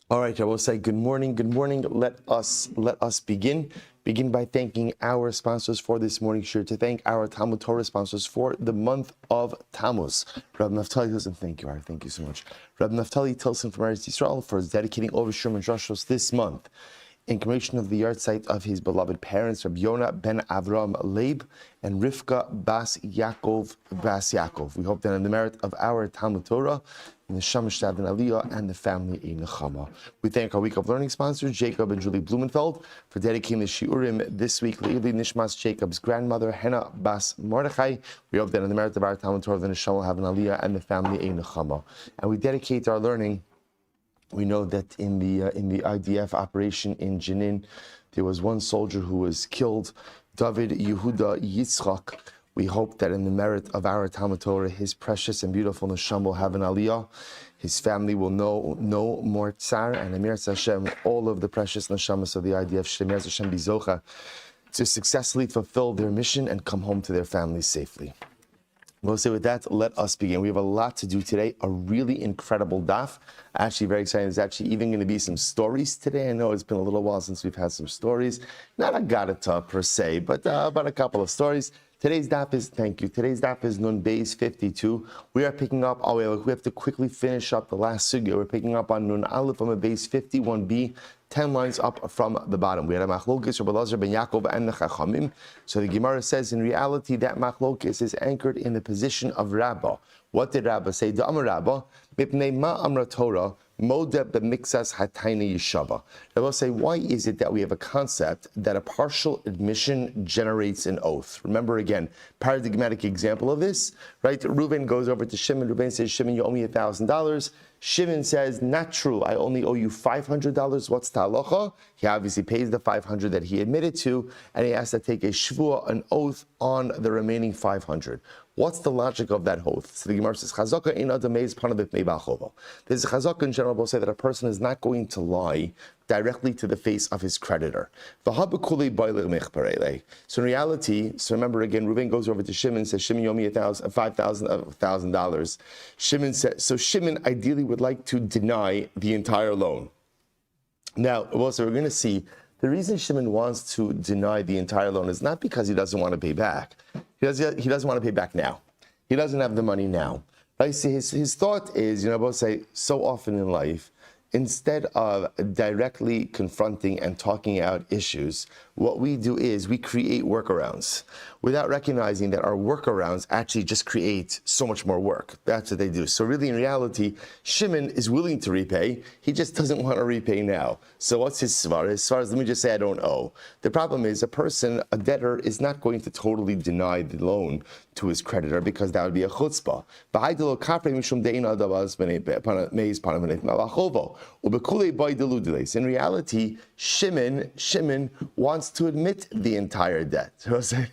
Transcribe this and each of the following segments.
All right, I will say good morning. Good morning. Let us begin. Begin by thanking our sponsors for this morning. Sure to thank our Talmud Torah sponsors for the month of Tammuz. Rabbi Naftali Tilson, thank you, Ara. Thank you so much. Rabbi Naftali Tilson from Eretz Yisrael for dedicating all of Sherman Joshos this month in commemoration of the yahrzeit of his beloved parents, Rabbi Yonah ben Avram Leib and Rivka Bas Yaakov. We hope that in the merit of our Talmud Torah, in the Shamash and Aliyah, and the family in Nechama. We thank our Week of Learning sponsors, Jacob and Julie Blumenfeld, for dedicating the Shiurim this week. Le'ili Nishmas, Jacob's grandmother, Hannah Bas Mordechai. We hope that in the merit of our Talmud Torah, the Neshama will have an Aliyah and the family in Nechama. And we dedicate our learning. We know that in the IDF operation in Gittin, there was one soldier who was killed, David Yehuda Yitzchak. We hope that in the merit of our Talmud Torah, his precious and beautiful neshama will have an aliyah. His family will know no more tsar, and Amir Hashem, all of the precious neshamas of the IDF, Shemir Hashem Bizocha, to successfully fulfill their mission and come home to their families safely. We'll say with that, let us begin. We have a lot to do today, a really incredible daf. Actually, very exciting. There's actually even going to be some stories today. I know it's been a little while since we've had some stories. Not a Gadata per se, but a couple of stories. Today's daf is Nun Beis 52. We are picking up, we have to quickly finish up the last sugya. We're picking up on Nun Aleph on Beis 51b, 10 lines up from the bottom. We had a machlokes, Rabbi Elazar ben Yaakov and the Chachamim. So the Gemara says, in reality, that machlokes is anchored in the position of Rabbah. What did Rabbah say? The Amar Rabbah, Mipnei ma amra Torah, Moda b'mixas hatayna yishava. I will say, why is it that we have a concept that a partial admission generates an oath? Remember again, paradigmatic example of this, right? Reuven goes over to Shimon. Reuven says, Shimon, you owe me $1,000. Shimon says, not true. I only owe you $500. What's the halacha? He obviously pays the $500 that he admitted to, and he has to take a shvua, an oath, on the remaining $500. What's the logic of that oath? So the Gemara says, Chazaka in adameiz panavit meibachovo. There's a chazaka in general will say that a person is not going to lie directly to the face of his creditor. So in reality, so remember again, Reuven goes over to Shimon and says, Shimon, you owe me $1,000. Shimon says, so Shimon ideally would like to deny the entire loan. Now, also we're going to see the reason Shimon wants to deny the entire loan is not because he doesn't want to pay back. He doesn't want to pay back now. He doesn't have the money now. Right? See, his thought is, both say so often in life, instead of directly confronting and talking out issues, what we do is we create workarounds without recognizing that our workarounds actually just create so much more work. That's what they do. So really, in reality, Shimon is willing to repay. He just doesn't want to repay now. So what's his svar? His svar is, let me just say I don't owe. The problem is a debtor, is not going to totally deny the loan to his creditor because that would be a chutzpah. In reality, Shimon wants to admit the entire debt.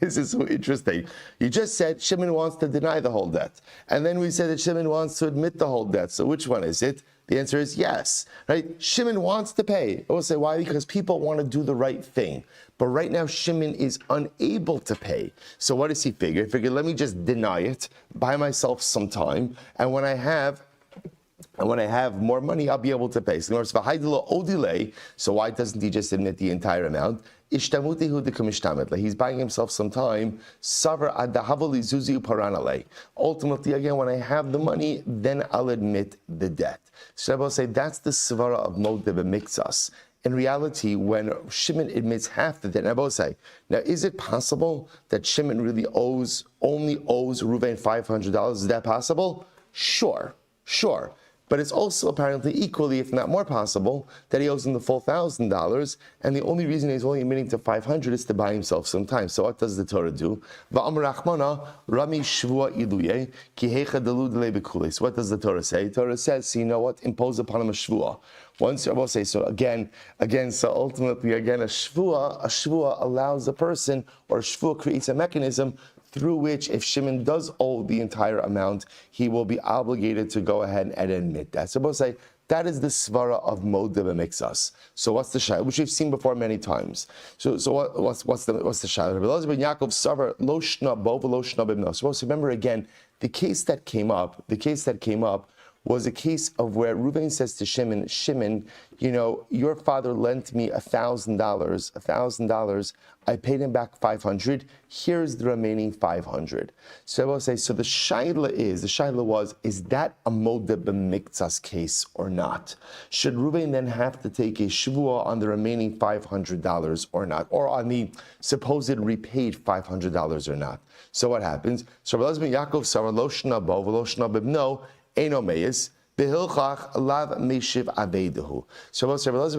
This is so interesting. You just said Shimon wants to deny the whole debt. And then we said that Shimon wants to admit the whole debt. So which one is it? The answer is yes, right? Shimon wants to pay. I will say why? Because people want to do the right thing. But right now, Shimon is unable to pay. So what does he figure? He figured, let me just deny it, buy myself some time, and when I have more money, I'll be able to pay. So why doesn't he just admit the entire amount? He's buying himself some time. Ultimately, again, when I have the money, then I'll admit the debt. So I will say that's the svara of Modeh b'miktsas. In reality, when Shimon admits half the debt, I will say, now is it possible that Shimon really only owes Reuven $500? Is that possible? Sure. But it's also apparently equally, if not more possible, that he owes him the full $1,000, and the only reason he's only admitting to $500 is to buy himself some time. So what does the Torah do? So what does the Torah say? The Torah says, so you know what? Impose upon him a shvua. Once I will say so again, so ultimately again a shvua allows a person, or a shvua creates a mechanism through which, if Shimon does owe the entire amount, he will be obligated to go ahead and admit that. So both say that is the svara of Modeh b'miktsas. So what's the shayla, which we've seen before many times. So what's the shayla? Rabbi Elazar ben Yaakov savar lo shna bo v'lo shna b'bno. So remember again, the case that came up was a case of where Reuven says to Shimon, Shimon, your father lent me $1,000. I paid him back 500. Here's the remaining 500. So I will say, so the shaila was, is that a modeh b'miktsas case or not? Should Reuven then have to take a shvuah on the remaining $500 or not? Or on the supposed repaid $500 or not? So what happens? So Rabbi Yaakov Sar lo shna bo v'lo shna b'bno eino meis. So Rabbi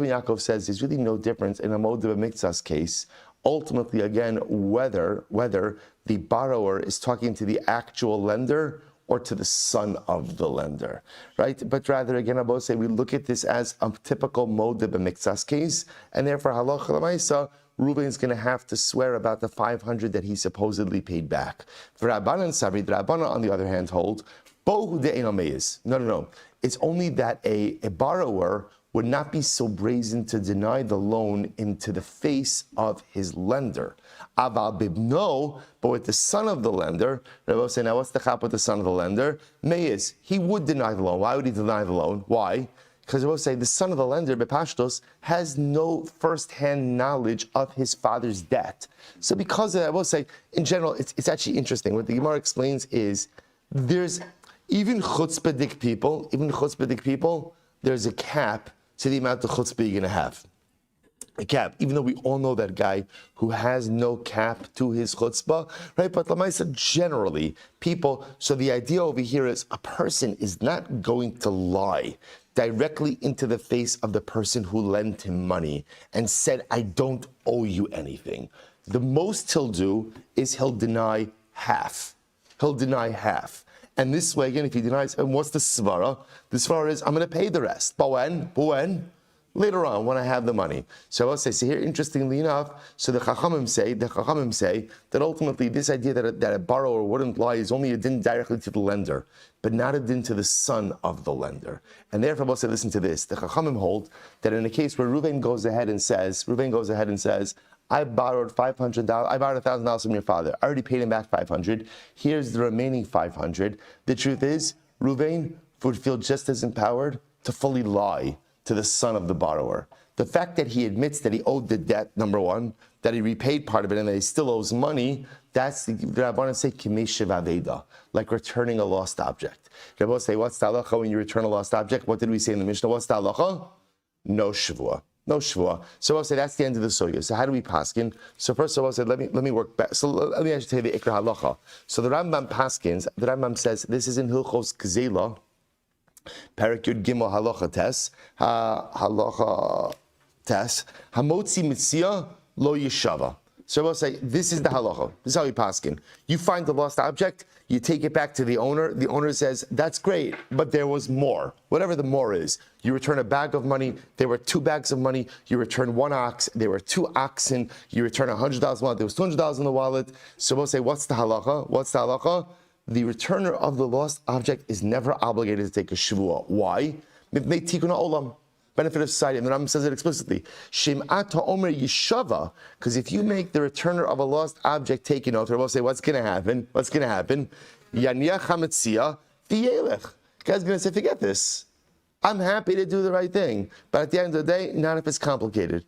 Yaakov says there's really no difference in a modeh b'miktsas case. Ultimately, again, whether the borrower is talking to the actual lender or to the son of the lender, right? But rather, again, I both say we look at this as a typical modeh b'miktsas case, and therefore, halacha l'maisa, Reuven is going to have to swear about the 500 that he supposedly paid back. For Rabbanan Sabri, the Rabbanan, on the other hand, hold bohu de'eino meis. No. It's only that a borrower would not be so brazen to deny the loan into the face of his lender. Aval bibno, but with the son of the lender, Rabbi say, now what's the chap with the son of the lender? Meis, he would deny the loan. Why would he deny the loan? Why? Because I will say the son of the lender, Bepashtos, has no first-hand knowledge of his father's debt. So because of that, I will say, in general, it's actually interesting. What the Gemara explains is there's even chutzpahdik people, there's a cap to the amount of chutzpah you're going to have. A cap, even though we all know that guy who has no cap to his chutzpah, right? But Lamaisa, generally, people, so the idea over here is a person is not going to lie directly into the face of the person who lent him money and said, I don't owe you anything. The most he'll do is he'll deny half. And this way, again, if he denies, and what's the svara? The svara is, I'm going to pay the rest. But when? Later on, when I have the money. So I'll say, so here, interestingly enough, so the Chachamim say that ultimately this idea that a borrower wouldn't lie is only a din directly to the lender, but not a din to the son of the lender. And therefore, I'll say, listen to this. The Chachamim hold that in a case where Reuven goes ahead and says, I borrowed $1,000 from your father. I already paid him back 500. Here's the remaining 500. The truth is, Reuven would feel just as empowered to fully lie to the son of the borrower. The fact that he admits that he owed the debt, number one, that he repaid part of it and that he still owes money, that's the Rabbanan say kimeshiv aveda, like returning a lost object. Rabbanan say, what's the halacha when you return a lost object? What did we say in the Mishnah? What's the halacha? No shvuah. So I'll say that's the end of the sugya. So how do we paskin? So first of all, I said let me work back. So let me actually tell you the ikra halacha. So the Rambam paskins. The Rambam says this is in Hilchos Gzela, Perek Yud Gimel halacha tes hamotzi mitzia lo yeshava. So I will say this is the halacha. This is how we paskin. You find the lost object. You take it back to the owner. The owner says, that's great, but there was more. Whatever the more is. You return a bag of money. There were 2 bags of money. You return 1 ox. There were 2 oxen. You return $100 wallet. There was $200 in the wallet. So we'll say, what's the halacha? The returner of the lost object is never obligated to take a shvuah. Why? Mipnei tikun ha'olam. Benefit of society. And the Rambam says it explicitly. Shim'at ha'omer yishava. Because if you make the returner of a lost object take an oath, we'll say, what's going to happen? Yaniach ha'metzia v'yelech. Guy's going to say, forget this. I'm happy to do the right thing. But at the end of the day, not if it's complicated.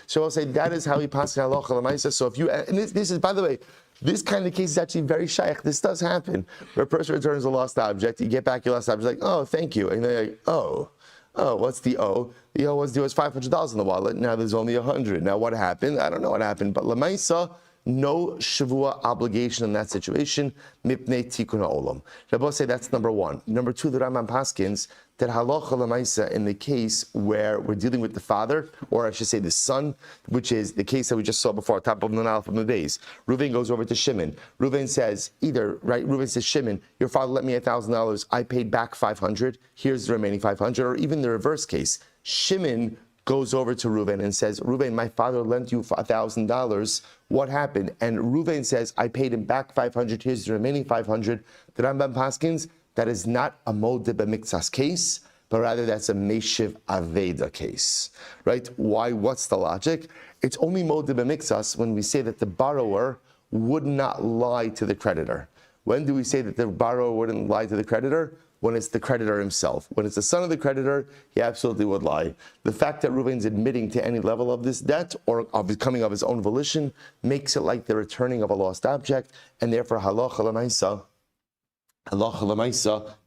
So I'll say that is how we pass halacha l'maisa. So if you, and this is, by the way, this kind of case is actually very shaykh. This does happen. Where a person returns a lost object, you get back your lost object, like, oh, thank you. And they're like, oh, what's the O? The O was $500 in the wallet. Now there's only 100. Now what happened? I don't know what happened. But Lamaisa, no shavua obligation in that situation. Mipnei tikun ha'olam. Rabbi say that's number one. Number two, the Rambam paskins that halacha lamaisa in the case where we're dealing with the father, or I should say the son, which is the case that we just saw before, top of the Nal from the days. Reuven goes over to Shimon. Reuven says Reuven says, Shimon, your father lent me $1,000. I paid back 500. Here's the remaining 500. Or even the reverse case. Shimon goes over to Reuven and says, Reuven, my father lent you $1,000. What happened? And Reuven says, I paid him back 500. Here's the remaining 500. The Rambam paskins, that is not a modeh b'miktsas case, but rather that's a meshiv aveda case, right? Why? What's the logic? It's only modeh b'miktsas when we say that the borrower would not lie to the creditor. When do we say that the borrower wouldn't lie to the creditor? when it's the creditor himself. When it's the son of the creditor, he absolutely would lie. The fact that Reuven's admitting to any level of this debt or of it coming of his own volition makes it like the returning of a lost object, and therefore halacha l'maisa,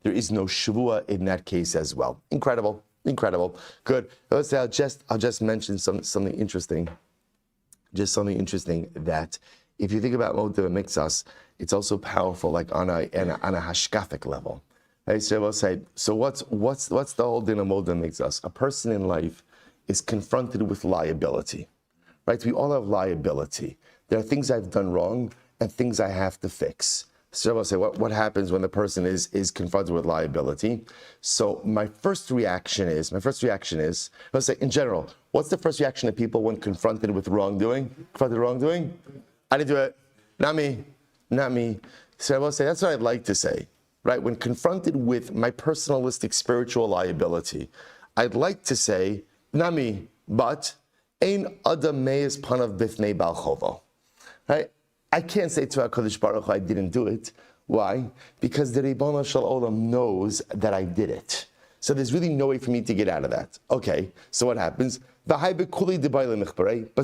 there is no shavua in that case as well. Incredible. Good. Let's say I'll just mention something interesting. Just something interesting that if you think about Modeh Mikzas, it's also powerful, like on a hashkafic level. Right? So we'll say, so what's the whole din of Modeh Mikzas? A person in life is confronted with liability. Right? We all have liability. There are things I've done wrong and things I have to fix. So I'll say, what happens when the person is confronted with liability? So my first reaction is, let's say in general, what's the first reaction of people when confronted with wrongdoing? I didn't do it. Not me. So I will say, that's what I'd like to say, right? When confronted with my personalistic spiritual liability, I'd like to say, not me, but ein adam meis panav bifnei bal chovo, right? I can't say to HaKadosh Baruch Hu, I didn't do it. Why? Because the Ribono Shel Olam knows that I did it. So there's really no way for me to get out of that. Okay, so what happens? But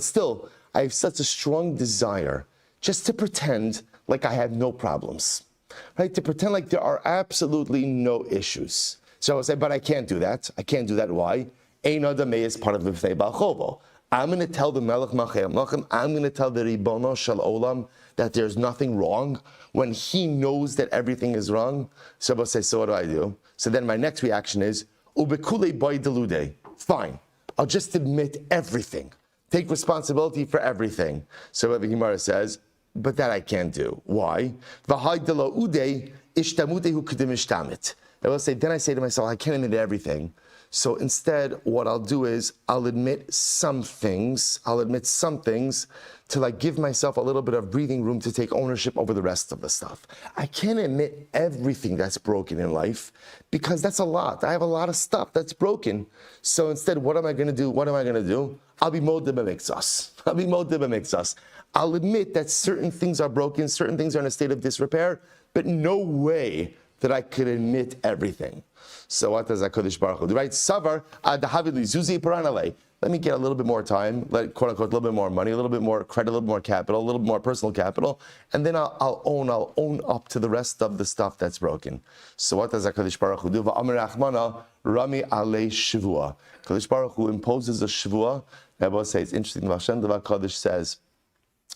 still, I have such a strong desire just to pretend like I have no problems. Right? To pretend like there are absolutely no issues. So I'll say, but I can't do that. Why? Ein adam meis panav bifnei bal chovo. I'm going to tell the Melech Malchei HaMelechim, I'm going to tell the Ribono Shel Olam that there's nothing wrong when he knows that everything is wrong. So I'll say, so what do I do? So then my next reaction is, Ubekule boy delude. Fine, I'll just admit everything. Take responsibility for everything. So Rabbi Gemara says, but that I can't do. Why? V'hai delo ude ishtamutehu kedim ishtamit. I will say, then I say to myself, I can't admit everything. So instead, what I'll do is I'll admit some things to like give myself a little bit of breathing room to take ownership over the rest of the stuff. I can't admit everything that's broken in life because that's a lot. I have a lot of stuff that's broken. So instead, what am I going to do? I'll be Modeh Mikzas. I'll admit that certain things are broken, certain things are in a state of disrepair, but no way that I could admit everything. So what does HaKadosh Baruch Hu do? Right? Savar adahavid li zuzi paranale. Let me get a little bit more time, quote unquote, a little bit more money, a little bit more credit, a little more capital, a little bit more personal capital, and then I'll own up to the rest of the stuff that's broken. So what does HaKadosh Baruch Hu do? Va'amar Rachmana rami alei shivua. HaKadosh Baruch Hu imposes a shivua. I will say it's interesting. Hashem Devar Kodesh says,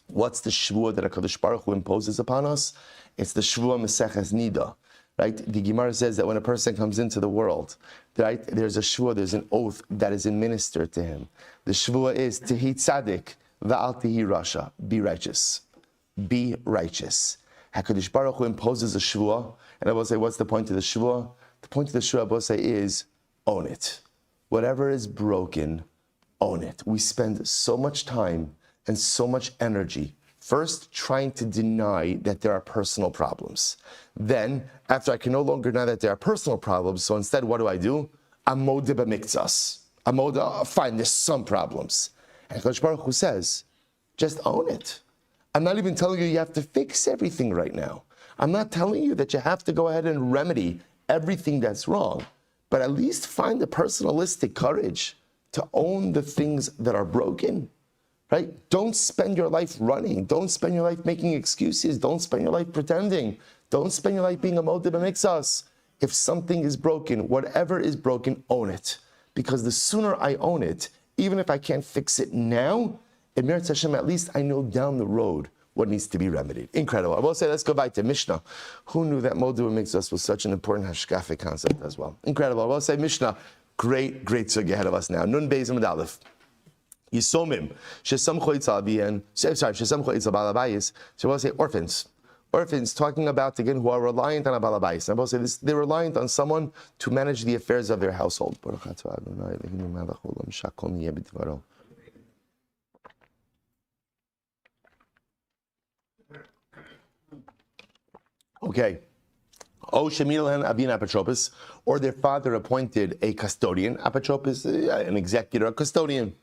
what's the shivua that HaKadosh Baruch Hu imposes upon us? It's the shivua Meseches Nida. Right? The Gemara says that when a person comes into the world, right, there's a shvua, there's an oath that is administered to him. The shvua is Tehi Tzadik, Va'al Tehi Rasha, be righteous. Be righteous. HaKadosh Baruch Hu imposes a shvua, and I will say, what's the point of the shvua? The point of the shvua, I will say, is own it. Whatever is broken, own it. We spend so much time and so much energy first trying to deny that there are personal problems. Then, after I can no longer deny that there are personal problems, so instead what do? I'm Modeh Mikzas. Fine, there's some problems. And Kodesh Baruch Hu says, just own it. I'm not even telling you have to fix everything right now. I'm not telling you that you have to go ahead and remedy everything that's wrong, but at least find the personalistic courage to own the things that are broken. Right? Don't spend your life running. Don't spend your life making excuses. Don't spend your life pretending. Don't spend your life being a Modeh Mikzas. If something is broken, whatever is broken, own it. Because the sooner I own it, even if I can't fix it now, Emir Hashem, at least I know down the road what needs to be remedied. Incredible. I will say, let's go back to Mishnah. Who knew that Modeh Mikzas was such an important hashkafic concept as well? Incredible. I will say, Mishnah, great sugi ahead of us now. Nun Beis Amud Aleph. Yisomim, shesamcho itzal balabayis. So we'll say orphans. Orphans, talking about, again, who are reliant on a balabayis. And we'll say this, they're reliant on someone to manage the affairs of their household. Okay. O shemilan avina apotropos, or their father appointed a custodian, apotropos, an executor, a custodian.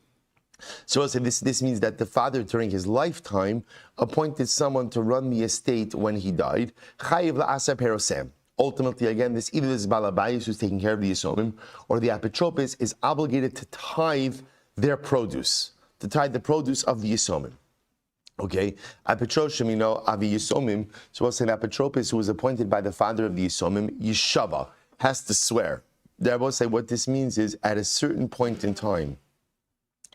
So I'll say this means that the father during his lifetime appointed someone to run the estate when he died. Chayiv la'aseh perosem. ultimately, again, either this Balabayis who's taking care of the Yisomim, or the Apotropis is obligated to tithe their produce, to tithe the produce of the Yisomim. Okay, Apitroshim, Avi Yisomim, so we'll say an Apotropis who was appointed by the father of the Yisomim, Yishava, has to swear. I will say what this means is at a certain point in time,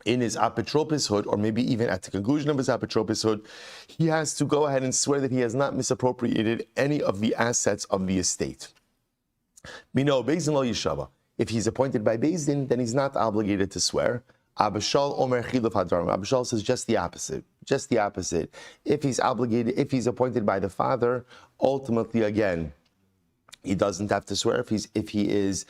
in his apotropishood, or maybe even at the conclusion of his apotropishood, he has to go ahead and swear that he has not misappropriated any of the assets of the estate. Mino Beis Din lo yishava. If he's appointed by Beis Din, then he's not obligated to swear. Abishal Omer Chiluf Hadarim. Abishal says just the opposite. Just the opposite. If he's appointed by the father, ultimately again, he doesn't have to swear. If he's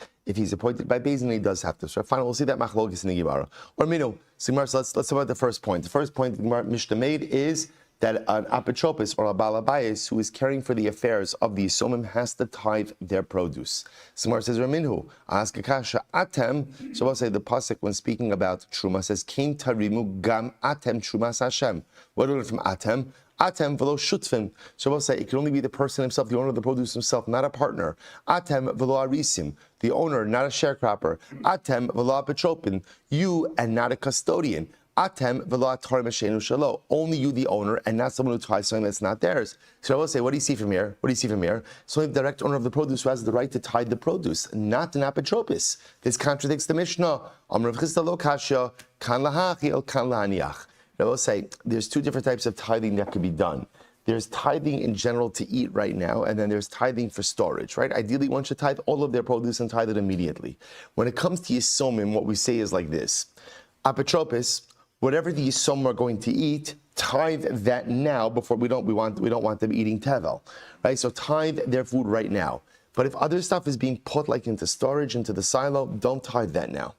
appointed by Beis Din, he does have to swear. Fine, we'll see that machlokes in the Gemara. Or Minu, so let's talk about the first point. The first point the Gemara Mishnah made is that an apotropis or a balabayis who is caring for the affairs of the Yisomim has to tithe their produce. Gemara says, Raminhu, ask Akasha, Atem, so I'll say the pasuk when speaking about Truma says, King Tarimu Gam Atem Trumas Hashem. What do we learn from Atem? Atem v'lo shutfim. So we'll say it can only be the person himself, the owner of the produce himself, not a partner. Atem v'lo arisim, the owner, not a sharecropper. Atem v'lo apotropin, you and not a custodian. Atem v'lo atar meshenu shalo, only you the owner and not someone who tithes something that's not theirs. So I will say, what do you see from here? What do you see from here? So the direct owner of the produce who has the right to tithe the produce, not an apotropis. This contradicts the Mishnah. Amr Chisda lo kasha, kan lahachil, kan lahaniach. I will say there's two different types of tithing that could be done. There's tithing in general to eat right now, and then there's tithing for storage, right? Ideally, one should tithe all of their produce and tithe it immediately. When it comes to Yisomim, what we say is like this. Apotropis, whatever the Yisomim are going to eat, tithe that now before we don't want them eating tevel, right? So tithe their food right now. But if other stuff is being put like into storage, into the silo, don't tithe that now.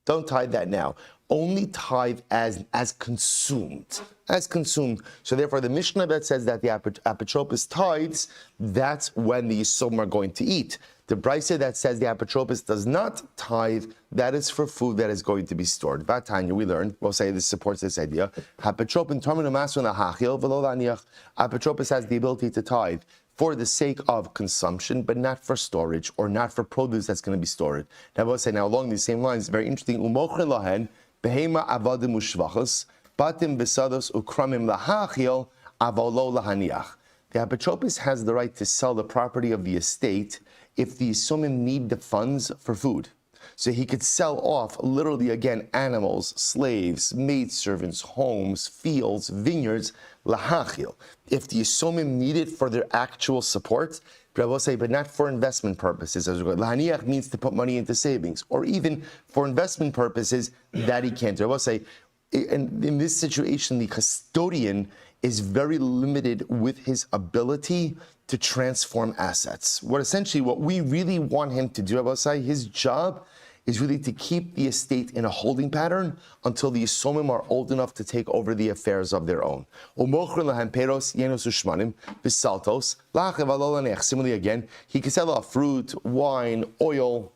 Don't tithe that now. Only tithe as consumed. As consumed. So therefore, the Mishnah that says that the apotropis tithes, that's when the Yisomim are going to eat. The Brisa that says the apotropis does not tithe, that is for food that is going to be stored. Vatanya, we learned, we'll say this supports this idea. Apotropis has the ability to tithe for the sake of consumption, but not for storage or not for produce that's going to be stored. Now, we'll say now along these same lines, very interesting. Behema avadim ushvachos, batim besados ukramim lahachil, avolo lahaniach. The apotropis has the right to sell the property of the estate if the Yisomim need the funds for food. So he could sell off, literally again, animals, slaves, maidservants, homes, fields, vineyards, lahachil. If the Yisomim need it for their actual support, but I will say, but not for investment purposes. As well. Lahaniach means to put money into savings, or even for investment purposes, that he can't do. I will say, and in this situation, the custodian is very limited with his ability to transform assets. What we really want him to do, I will say, his job is really to keep the estate in a holding pattern until the Yisomim are old enough to take over the affairs of their own. Similarly again, he can sell off fruit, wine, oil,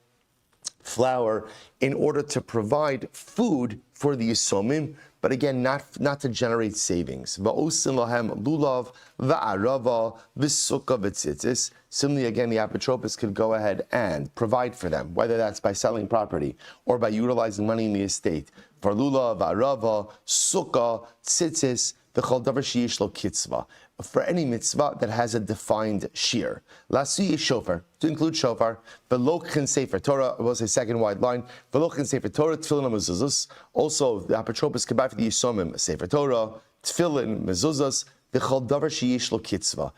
flour, in order to provide food for the Yisomim, but again, not to generate savings. Lulav, va'arava, v'sukkah, v'tzitzis. Similarly, again, the apotropis could go ahead and provide for them, whether that's by selling property or by utilizing money in the estate. For lulav, va'arava, sukkah, tzitzis, v'chol davar sheyesh lo kitzvah. For any mitzvah that has a defined shear. Lasuyi shofar, to include shofar, velochin sefer Torah, was a second wide line, velochin sefer Torah, tefillin mezuzos. Also, the apotropis could buy for the Yisomim a sefer Torah, tefillin mezuzos, v'chol davar sheyesh lo kitzvah.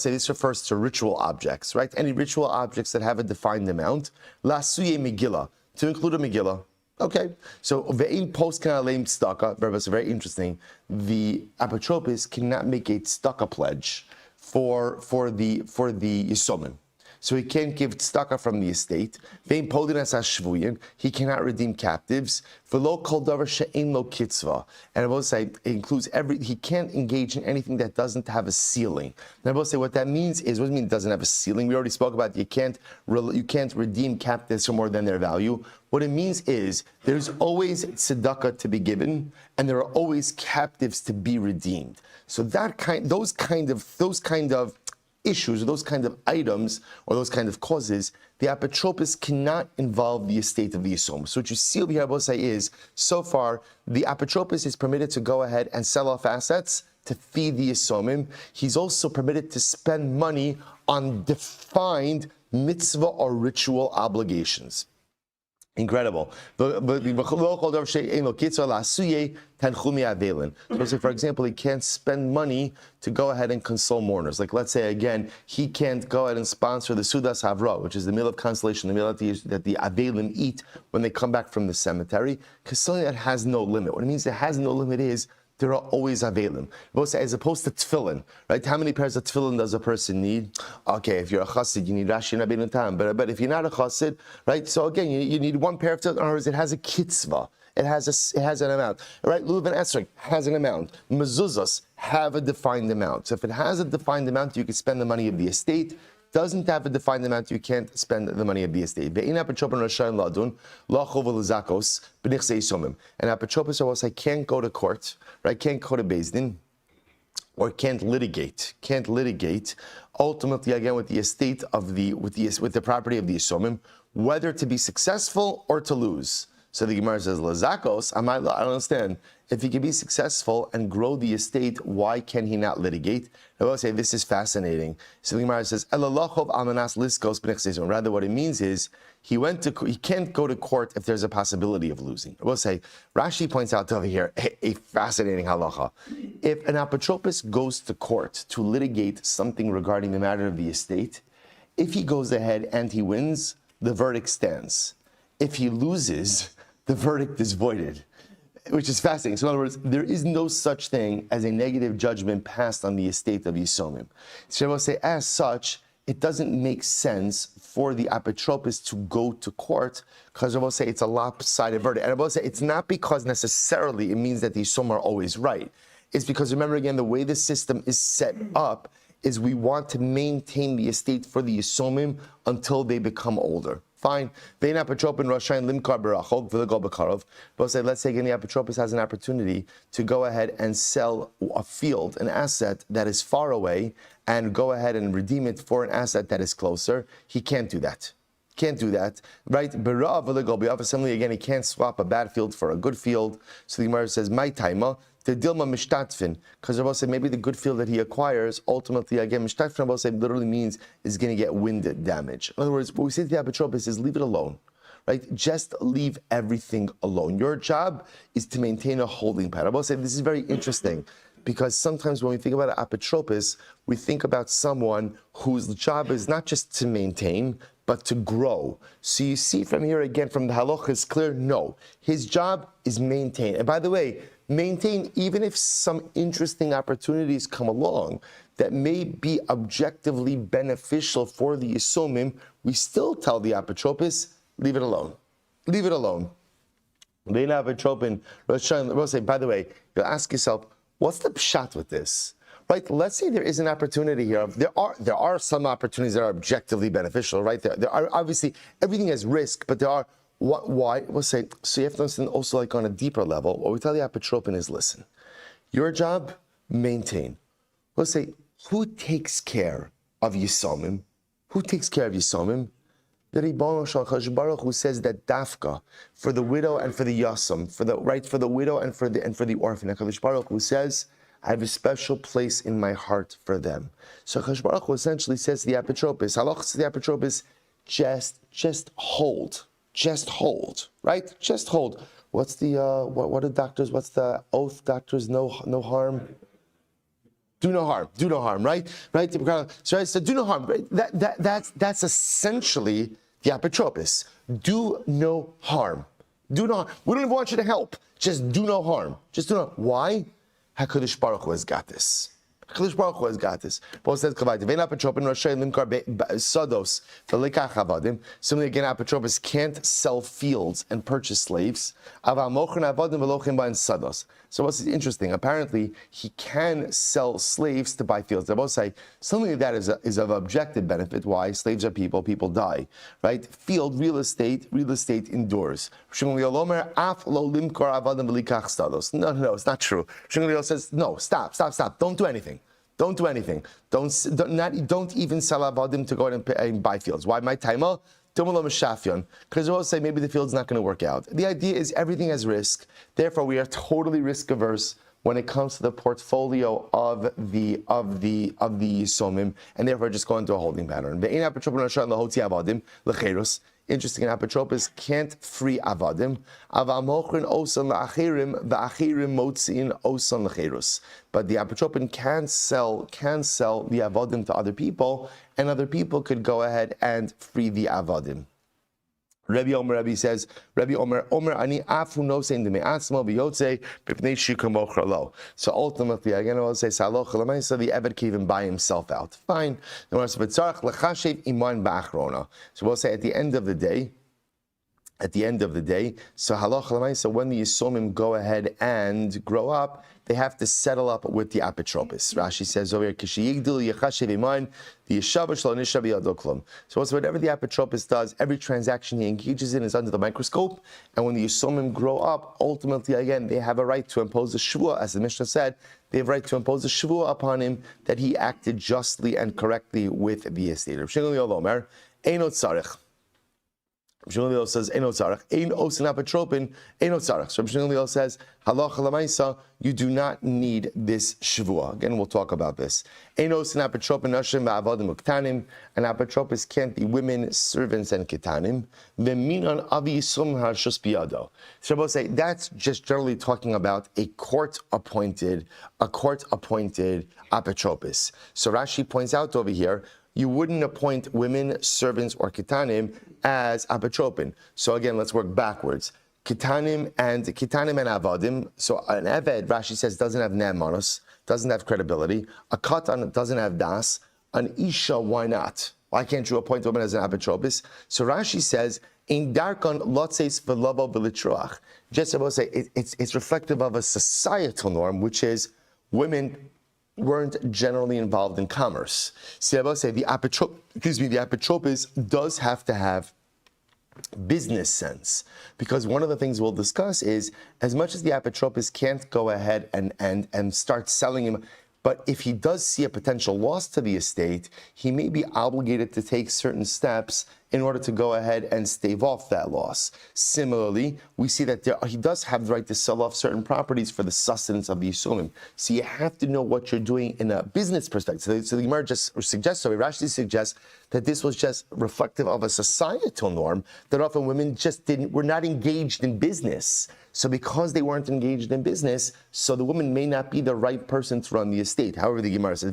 This refers to ritual objects, right? Any ritual objects that have a defined amount. Lasuyi megillah, to include a megillah. Okay, so ve'in post kanaleim tzedakah. It's very interesting. The apotropis cannot make a tzedakah pledge for the Yisomim. So he can't give tzedakah from the estate. Ve'in podin as hashvuyin, he cannot redeem captives. V'lo kol davar she'ein lo kitzvah, and I will say it includes he can't engage in anything that doesn't have a ceiling. And I will say what that means is, what does it mean it doesn't have a ceiling? We already spoke about you can't redeem captives for more than their value. What it means is there's always tzedakah to be given, and there are always captives to be redeemed. So those kind of issues, or those kind of items, or those kind of causes, the apotropis cannot involve the estate of the Yisomim. So what you see over here, Abosai, is, so far, the apotropis is permitted to go ahead and sell off assets to feed the Yisomim. He's also permitted to spend money on defined mitzvah or ritual obligations. Incredible. So, for example, he can't spend money to go ahead and console mourners. Like, let's say, again, he can't go ahead and sponsor the Sudas Havra, which is the meal of consolation, the meal that the Avelim eat when they come back from the cemetery, because something that has no limit. What it means it has no limit is there are always Avelim. As opposed to tefillin, right? How many pairs of tefillin does a person need? Okay, if you're a chassid, you need Rashi and Rabbeinu Tam. But if you're not a chassid, right? So again, you need one pair of tefillin. In other words, it has a kitzvah. It has an amount. Right? Lulav and Esrog has an amount. Mezuzos have a defined amount. So if it has a defined amount, you can spend the money of the estate. Doesn't have a defined amount, you can't spend the money of the estate. And apotropis also can't go to court, right? Can't go to Beis Din, or can't litigate. Ultimately, again, with the estate of with the property of the Yisomim, whether to be successful or to lose. So the Gemara says, Lazakos, I don't understand. If he can be successful and grow the estate, why can he not litigate? I will say, this is fascinating. So the Gemara says, rather what it means is, he can't go to court if there's a possibility of losing. I will say, Rashi points out over here a fascinating halacha. If an apotropis goes to court to litigate something regarding the matter of the estate, if he goes ahead and he wins, the verdict stands. If he loses, the verdict is voided, which is fascinating. So in other words, there is no such thing as a negative judgment passed on the estate of Yisomim. So I will say, as such, it doesn't make sense for the apotropis to go to court, because I will say it's a lopsided verdict. And I will say it's not because necessarily it means that the Yisomim are always right. It's because, remember again, the way the system is set up is we want to maintain the estate for the Yisomim until they become older. Fine. But say, let's say again, the apotropis has an opportunity to go ahead and sell a field, an asset that is far away, and go ahead and redeem it for an asset that is closer. He can't do that. Right? Assembly, again, he can't swap a bad field for a good field. So the Gemara says, my taima, the dilma mishtatfin, because Rabbi said maybe the good field that he acquires, ultimately, again, mishtatfin, Rabbi said, literally means is going to get wind damage. In other words, what we say to the apotropis is leave it alone, right? Just leave everything alone. Your job is to maintain a holding pattern. Rabbi said, this is very interesting, because sometimes when we think about an apotropis, we think about someone whose job is not just to maintain, but to grow. So you see from here again, from the halacha, it's clear, no. His job is maintain. And by the way, maintain even if some interesting opportunities come along that may be objectively beneficial for the Yisomim, we still tell the apotropis, leave it alone. Leave it alone. By the way, you'll ask yourself, what's the pshat with this? Right? Let's say there is an opportunity here. There are some opportunities that are objectively beneficial, right? There are obviously, everything has risk, but there are, why? We'll say, so you have to understand also, like on a deeper level, what we tell the apotropin is, listen, your job, maintain. We'll say, who takes care of Yisomim? Who takes care of Yisomim? The Ribbon Shal Baruch who says that dafka for the widow and for the yasam, for the widow and for the orphan. HaKadosh Baruch who says, I have a special place in my heart for them. So HaKadosh Baruch Hu essentially says to the apotropis, halachas to the apotropis, just hold, right? Just hold. What's the what are doctors? What's the oath? Doctors, no harm. Do no harm, right? So do no harm. Right? That's essentially the apotropis. Do no harm. Do no harm. We don't even want you to help. Just do no harm. Just do no harm. Why? HaKadosh Baruch Hu has got this. HaKadosh Baruch Hu has got this. Paul says, similarly again, apotropis can't sell fields and purchase slaves. So what's interesting? Apparently, he can sell slaves to buy fields. They both say something like that is of objective benefit. Why? Slaves are people die, right? Field, real estate endures. No, it's not true. Shmuel says, no, stop. Don't do anything. Don't do anything. Don't even sell avodim to go out and buy fields. Why? My timer. Because we'll say maybe the field's not going to work out. The idea is everything has risk. Therefore, we are totally risk averse when it comes to the portfolio of the Yisomim, and therefore just go into a holding pattern. Interesting, an apotropos can't free avadim. But the apotropin can sell the avadim to other people, and other people could go ahead and free the avadim. Rabbi says, Ani afu no saying the me'atzmo b'yotze b'pnei shikam ochalo. So ultimately, again, I will say, Saloch l'may, so the Eved can even buy himself out. Fine. So we'll say at the end of the day, so halach l'may, so when the Yisomim go ahead and grow up, they have to settle up with the apotropos. Rashi says over here, so whatever the apotropos does, every transaction he engages in is under the microscope. And when the Yisomim grow up, ultimately, again, they have a right to impose a shvuah, as the Mishnah said. They have a right to impose a shvuah upon him that he acted justly and correctly with the estate. Rav Shmuel Silber says, "Ein otzarach, ein osin apotropin, ein otzarach." So Rabbi Shmuel says, "Halacha lamaisa, you do not need this shvuah." Again, we'll talk about this. Ein osin apotropin nashim va'avadim uktanim. An apotropis can't be women, servants, and ketanim. V'minan avi yisum harshus biyado. So Rabbi say that's just generally talking about a court-appointed apotropis. So Rashi points out over here, you wouldn't appoint women, servants, or ketanim as apotropin. So again, let's work backwards. Ketanim and avadim. So an eved, Rashi says, doesn't have ne'emanos, doesn't have credibility. A katan doesn't have das. An isha, why not? Why can't you appoint a woman as an apotropis? So Rashi says, in darkon lotzeis v'lobo v'litroach. Just about to say, it's reflective of a societal norm, which is women weren't generally involved in commerce. See, I will say the apotropis does have to have business sense, because one of the things we'll discuss is, as much as the apotropis can't go ahead and start selling him, but if he does see a potential loss to the estate, he may be obligated to take certain steps in order to go ahead and stave off that loss. Similarly, we see that he does have the right to sell off certain properties for the sustenance of the Yisomim. So you have to know what you're doing in a business perspective. So the Gemara just suggests, Rashi suggests that this was just reflective of a societal norm, that often women were not engaged in business. So because they weren't engaged in business, so the woman may not be the right person to run the estate. However, the Gemara says,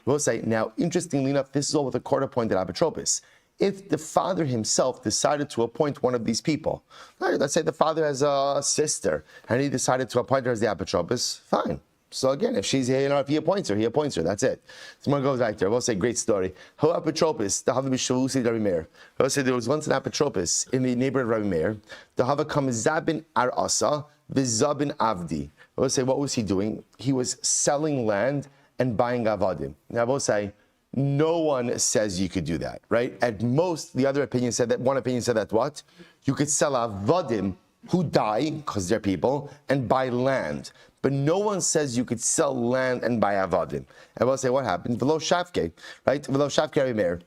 we'll say, now, interestingly enough, this is all with a court-appointed apotropis. If the father himself decided to appoint one of these people, let's say the father has a sister, and he decided to appoint her as the apotropis, fine. So again, if she's here, if he appoints her, that's it. Someone goes back there. We'll say, great story. Ho apotropis, the Hava B'Shavusi Rabbi Meir. We'll say there was once an apotropis in the neighborhood of Rabbi Meir. The Hava comes Zabin Ar Asa, V'Zabin Avdi. We'll say, what was he doing? He was selling land and buying avadim. Now we'll say, no one says you could do that, right? At most, one opinion said that what? You could sell avadim who die, because they're people, and buy land. But no one says you could sell land and buy avadim. And we'll say, what happened? V'lo shavke, right? V'lo shavke Rabbi Meir.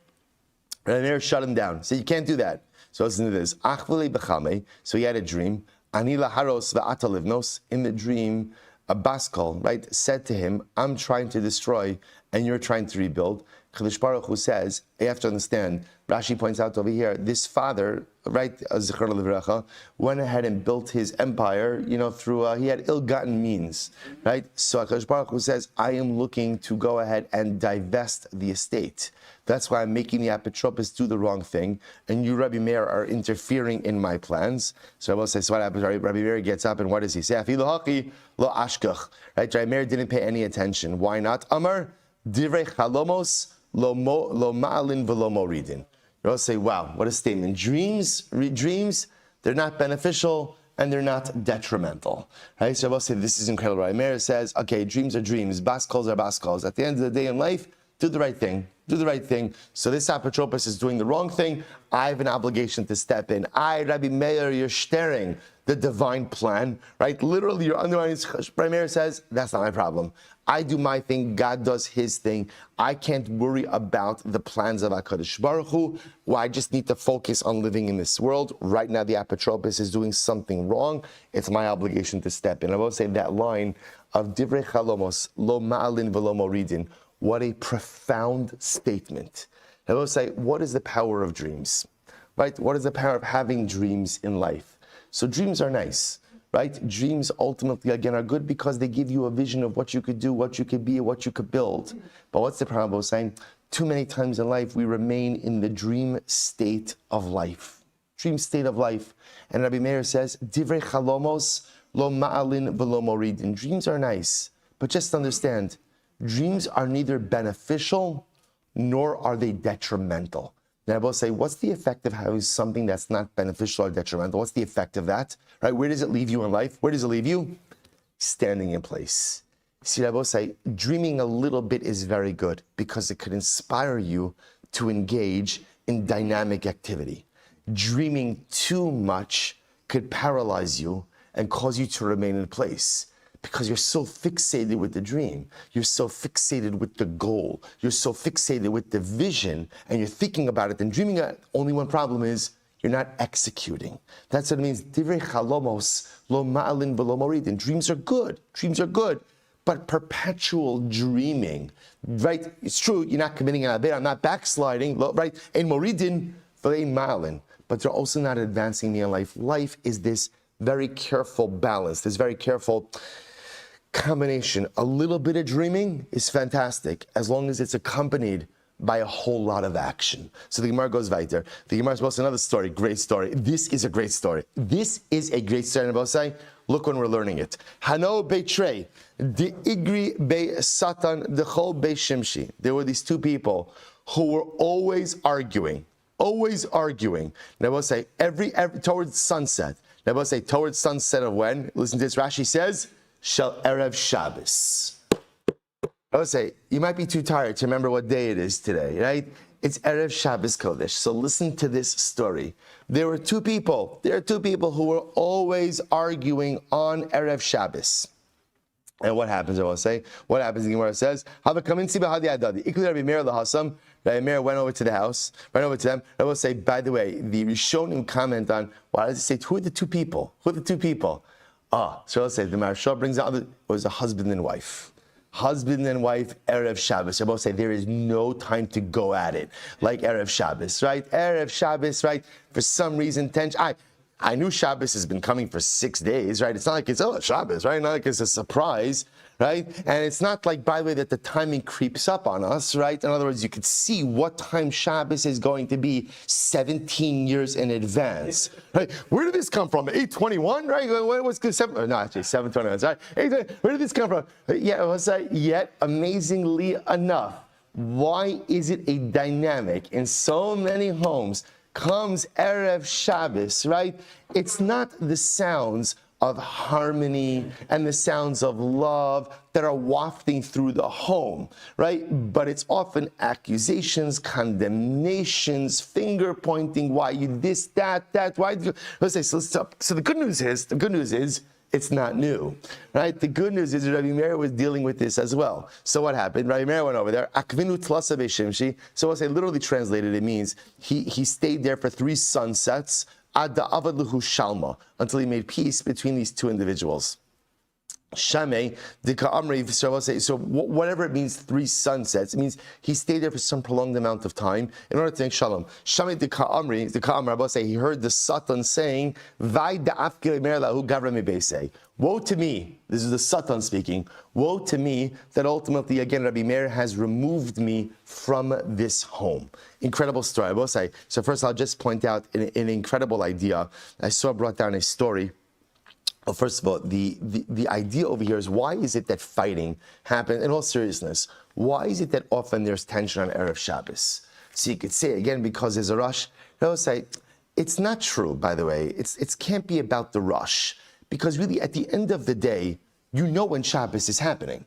Rabbi Meir shut him down. So you can't do that. So listen to this. Achveli b'chame. So he had a dream. Ani laharos v'ata livnos. In the dream, a baskol, right, said to him, I'm trying to destroy, and you're trying to rebuild. Kadosh Baruch Hu says, you have to understand, Rashi points out over here, this father, right, Zichron Livracha, went ahead and built his empire, through, he had ill-gotten means, right? So Kadosh Baruch Hu says, I am looking to go ahead and divest the estate. That's why I'm making the apotropos do the wrong thing, and you, Rabbi Meir, are interfering in my plans. So I will say, so what happens? Rabbi Meir gets up, and what does he say? Afilu haki lo ashkach. Right? Rabbi Meir didn't pay any attention. Why not? Amar divrei chalomos lo ma'alin v'lo moridin. You'll say, wow, what a statement. Dreams, they're not beneficial and they're not detrimental. Right? So I will say, this is incredible. Rabbi Meir says, okay, dreams are dreams, baskals are baskals. At the end of the day in life, do the right thing. Do the right thing. So this apotropos is doing the wrong thing. I have an obligation to step in. Rabbi Meir, you're staring. the divine plan, right? Literally, your underlying Rabbi says, that's not my problem. I do my thing, God does his thing. I can't worry about the plans of HaKadosh Baruch Hu. Well, I just need to focus on living in this world. Right now, the apotropos is doing something wrong. It's my obligation to step in. I will say that line of Divrei Chalomos, lo ma'alin v'lo moridin. What a profound statement. I will say, what is the power of dreams? Right? What is the power of having dreams in life? So dreams are nice. Right? Dreams ultimately, again, are good because they give you a vision of what you could do, what you could be, what you could build. But what's the problem? I was saying, too many times in life, we remain in the dream state of life. Dream state of life. And Rabbi Meir says, Divrei chalomos lo ma'alin v'lo moridin. Dreams are nice, but just understand, dreams are neither beneficial nor are they detrimental. Now, I will say, what's the effect of having something that's not beneficial or detrimental? What's the effect of that? Right? Where does it leave you in life? Where does it leave you? Standing in place. See, I will say, dreaming a little bit is very good because it could inspire you to engage in dynamic activity. Dreaming too much could paralyze you and cause you to remain in place. Because you're so fixated with the dream, you're so fixated with the goal, you're so fixated with the vision, and you're thinking about it and dreaming it. Only one problem is you're not executing. That's what it means. Divrei chalomos lo ma'alin v'lo moridin. Dreams are good. Dreams are good. But perpetual dreaming, right? It's true, you're not committing an avera, I'm not backsliding, right? Ein moridin v'lein ma'alin. But they're also not advancing me in life. Life is this very careful balance, this very careful combination. A little bit of dreaming is fantastic as long as it's accompanied by a whole lot of action. So the Gemara goes weiter. The Gemara tells another story, great story. This is a great story. This is a great story. And I'll say, look when we're learning it. Hano beitrei, the igri be satan, the chol be shimshi. There were these two people who were always arguing. And I will say, every towards sunset. And I will say, towards sunset of when? Listen to this. Rashi says, Shel Erev Shabbos. I would say, you might be too tired to remember what day it is today, right? It's Erev Shabbos Kodesh. So listen to this story. There are two people who were always arguing on Erev Shabbos. And what happens, I will say? What happens, the Gemara says, Rabbi Meir went over to the house, went over to them. I will say, by the way, the Rishonim comment on, why does it say, who are the two people? So I'll say, the Maharsha brings out, it was a husband and wife. Erev Shabbos. I will say, there is no time to go at it, like Erev Shabbos, right? Erev Shabbos, right? For some reason, I knew Shabbos has been coming for 6 days, right? It's not like it's, Shabbos, right? Not like it's a surprise, right? And it's not like, by the way, that the timing creeps up on us, right? In other words, you could see what time Shabbos is going to be 17 years in advance, right? Where did this come from? 821, right? What was 721, right? Where did this come from? Yeah, it was yet amazingly enough. Why is it a dynamic in so many homes? Comes Erev Shabbos, right? It's not the sounds of harmony and the sounds of love that are wafting through the home, right? But it's often accusations, condemnations, finger pointing, why you this, that, why? Let's say, so the good news is, it's not new, right? The good news is Rabbi Meir was dealing with this as well. So what happened? Rabbi Meir went over there. Akvinu tlasa be'shimshi. So I'll say, literally translated, it means he stayed there for 3 sunsets ad da'avad luhu shalma, until he made peace between these two individuals. Shamei, so whatever it means, 3 sunsets, it means he stayed there for some prolonged amount of time in order to make shalom. Shamei the Ka'amri, say he heard the Satan saying, Vai da'afkil lahu gavra mibesei. Woe to me, this is the Satan speaking, woe to me that ultimately, again, Rabbi Meir has removed me from this home. Incredible story, I will say. So first I'll just point out an incredible idea. I brought down a story. Well, first of all, the idea over here is, why is it that fighting happens, in all seriousness, why is it that often there's tension on Erev Shabbos? So you could say, again, because there's a rush. I will say, it's not true, by the way. It can't be about the rush. Because really, at the end of the day, you know when Shabbos is happening,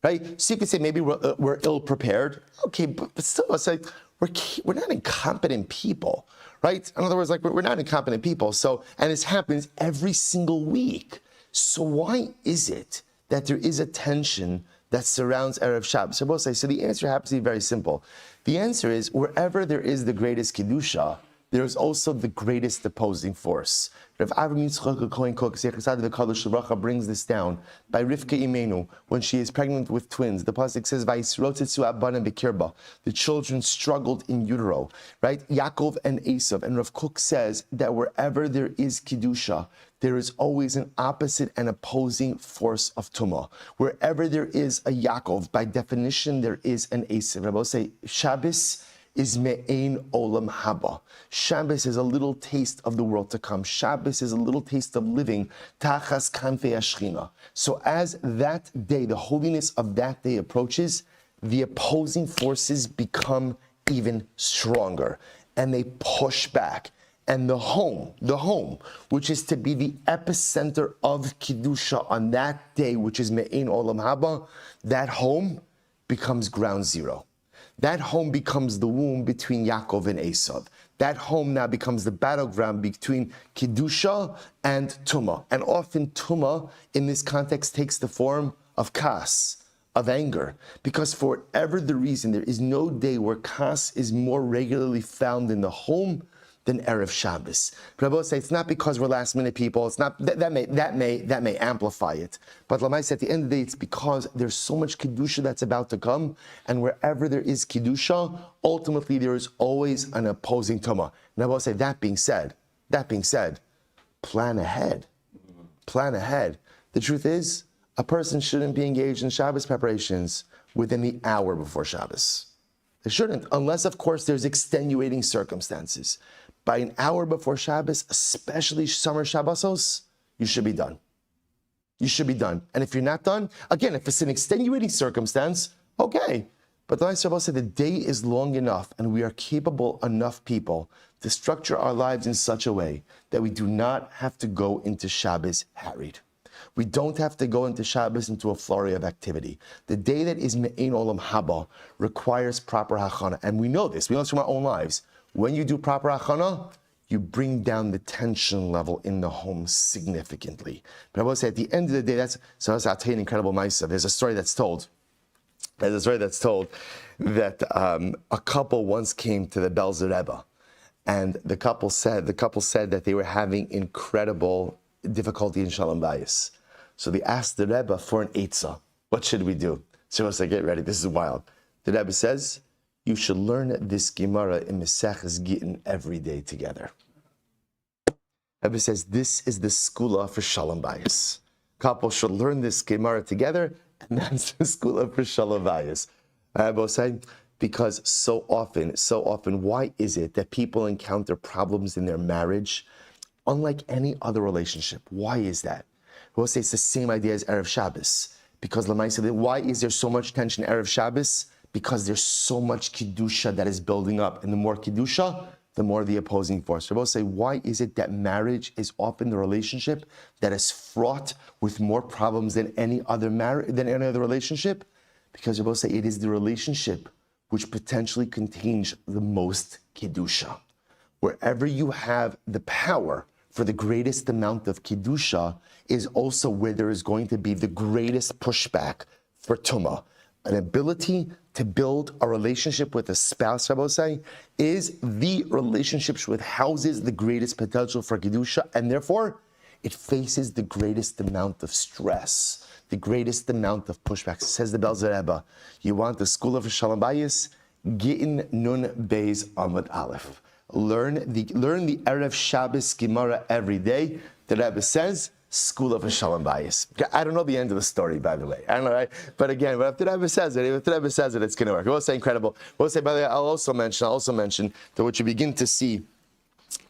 right? So you could say maybe we're ill-prepared. Okay, but still, it's like, we're not incompetent people, right? In other words, like we're not incompetent people. So, and this happens every single week. So why is it that there is a tension that surrounds Erev Shabbos? So the answer happens to be very simple. The answer is wherever there is the greatest Kedusha, there is also the greatest opposing force. Rav Avram Yitzchak Kohen Kook, Zechariah the Kadosh Shevracha, brings this down by Rivka Imenu when she is pregnant with twins. The pasuk says, "Vayisrotetzu abanim bekirba." The children struggled in utero, right? Yaakov and Esav. And Rav Kook says that wherever there is kedusha, there is always an opposite and opposing force of tumah. Wherever there is a Yaakov, by definition, there is an Esav. Rabbi say Shabbos is me'ein olam haba. Shabbos is a little taste of the world to come. Shabbos is a little taste of living tachas kanfei ashchina. So as that day, the holiness of that day approaches, the opposing forces become even stronger and they push back. And the home, which is to be the epicenter of Kedusha on that day, which is me'ein olam haba, that home becomes ground zero. That home becomes the womb between Yaakov and Esav. That home now becomes the battleground between Kedusha and Tumah. And often Tumah, in this context, takes the form of kas, of anger. Because for whatever the reason, there is no day where kas is more regularly found in the home than Erev Shabbos. But I will say it's not because we're last minute people. It's not that may amplify it. But Lamai said at the end of the day, it's because there's so much kedusha that's about to come, and wherever there is kedusha, ultimately there is always an opposing tumah. And I will say that being said, plan ahead. Plan ahead. The truth is, a person shouldn't be engaged in Shabbos preparations within the hour before Shabbos. They shouldn't, unless of course there's extenuating circumstances. By an hour before Shabbos, especially summer Shabbosos, you should be done. You should be done. And if you're not done, again, if it's an extenuating circumstance, okay. But the Shabbos said the day is long enough and we are capable enough people to structure our lives in such a way that we do not have to go into Shabbos harried. We don't have to go into Shabbos into a flurry of activity. The day that is Me'ein Olam Haba requires proper hachana. And we know this. We know this from our own lives. When you do proper hachana, you bring down the tension level in the home significantly. But I will say at the end of the day, I'll tell you an incredible ma'aseh. There's a story that's told that a couple once came to the Belzer Rebbe, and the couple said that they were having incredible difficulty in Shalom Bayis. So they asked the Rebbe for an eitzah. What should we do? So I said, get ready, this is wild. The Rebbe says, you should learn this Gemara in Maseches Gittin every day together. The Rebbe says, this is the skula for Shalom Bayis. Couple should learn this Gemara together, and that's the skula for Shalom Bayis. The Rebbe was saying, because so often, why is it that people encounter problems in their marriage unlike any other relationship? Why is that? We'll say it's the same idea as Erev Shabbos. Because Lamaisa, why is there so much tension Erev Shabbos? Because there's so much Kedusha that is building up. And the more Kedusha, the more the opposing force. So we'll say, why is it that marriage is often the relationship that is fraught with more problems than any other relationship? Because we'll say it is the relationship which potentially contains the most Kedusha. Wherever you have the power for the greatest amount of Kedusha is also where there is going to be the greatest pushback for Tumah. An ability to build a relationship with a spouse, Rabbi, is the relationship which houses the greatest potential for Kedusha, and therefore it faces the greatest amount of stress, the greatest amount of pushback. Says the Belzer Rebbe, you want the school of Shalom Bayis? Gittin Nun Beis Amud Aleph. Learn the Erev Shabbos Gemara every day. The Rebbe says, school of a Shalom Bayis. I don't know the end of the story, by the way. I don't know, right? But again, if the Rebbe says it, it's going to work. We'll say incredible. We'll say, by the way, I'll also mention that what you begin to see